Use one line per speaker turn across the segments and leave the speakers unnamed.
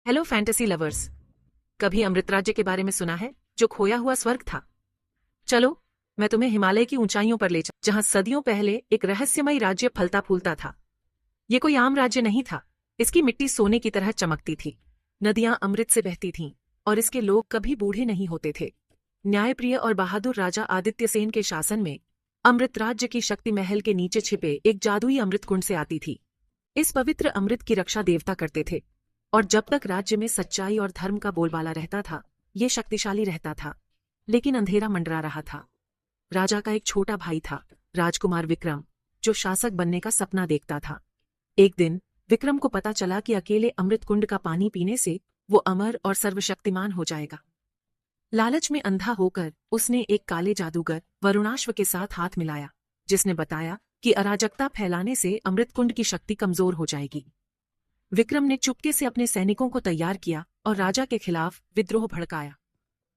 Hello fantasy lovers. कभी अमृत राज्य के बारे में सुना है, जो खोया हुआ स्वर्ग था? चलो, मैं तुम्हें हिमालय की ऊंचाइयों पर ले जहां सदियों पहले एक रहस्यमयी राज्य फलता फूलता था। ये कोई आम राज्य नहीं था। इसकी मिट्टी सोने की तरह चमकती थी, नदियां अमृत से बहती थीं, और इसके लोग कभी बूढ़े नहीं होते थे। न्यायप्रिय और बहादुर राजा आदित्य सेन के शासन में अमृत राज्य की शक्ति महल के नीचे छिपे एक जादुई अमृत कुंड से आती थी। इस पवित्र अमृत की रक्षा देवता करते थे, और जब तक राज्य में सच्चाई और धर्म का बोलबाला रहता था, ये शक्तिशाली रहता था। लेकिन अंधेरा मंडरा रहा था। राजा का एक छोटा भाई था, राजकुमार विक्रम, जो शासक बनने का सपना देखता था। एक दिन विक्रम को पता चला कि अकेले अमृत कुंड का पानी पीने से वो अमर और सर्वशक्तिमान हो जाएगा। लालच में अंधा होकर उसने एक काले जादूगर वरुणाश्व के साथ हाथ मिलाया, जिसने बताया कि अराजकता फैलाने से अमृत कुंड की शक्ति कमजोर हो जाएगी। विक्रम ने चुपके से अपने सैनिकों को तैयार किया और राजा के खिलाफ विद्रोह भड़काया।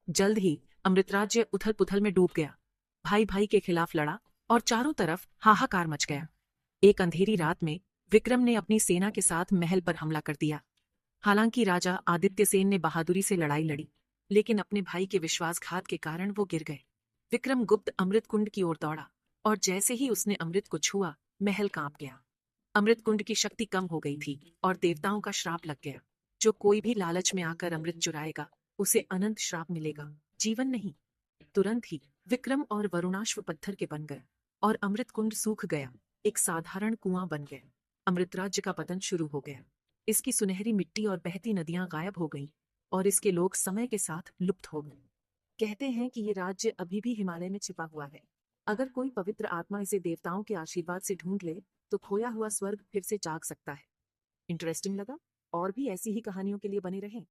जल्द ही अमृत राज्य उथल पुथल में डूब गया। भाई भाई के खिलाफ लड़ा और चारों तरफ हाहाकार मच गया। एक अंधेरी रात में विक्रम ने अपनी सेना के साथ महल पर हमला कर दिया। हालांकि राजा आदित्य सेन ने बहादुरी से लड़ाई लड़ी, लेकिन अपने भाई के विश्वासघात के कारण वो गिर गए। विक्रम गुप्त अमृत कुंड की ओर दौड़ा, और जैसे ही उसने अमृत को छुआ, महल कांप गया। अमृत कुंड की शक्ति कम हो गई थी, और देवताओं का श्राप लग गया। जो कोई भी लालच में आकर अमृत चुराएगा, उसे अनंत श्राप मिलेगा, जीवन नहीं। तुरंत ही विक्रम और वरुणाश्व पत्थर के बन गए, और अमृत कुंड सूख गया, एक साधारण कुआं बन गया। अमृत राज्य का पतन शुरू हो गया। इसकी सुनहरी मिट्टी और बहती नदियां गायब हो गईं, और इसके लोग समय के साथ लुप्त हो गए। कहते हैं कि ये राज्य अभी भी हिमालय में छिपा हुआ है। अगर कोई पवित्र आत्मा इसे देवताओं के आशीर्वाद से ढूंढ ले, तो खोया हुआ स्वर्ग फिर से जाग सकता है। इंटरेस्टिंग लगा? और भी ऐसी ही कहानियों के लिए बने रहें।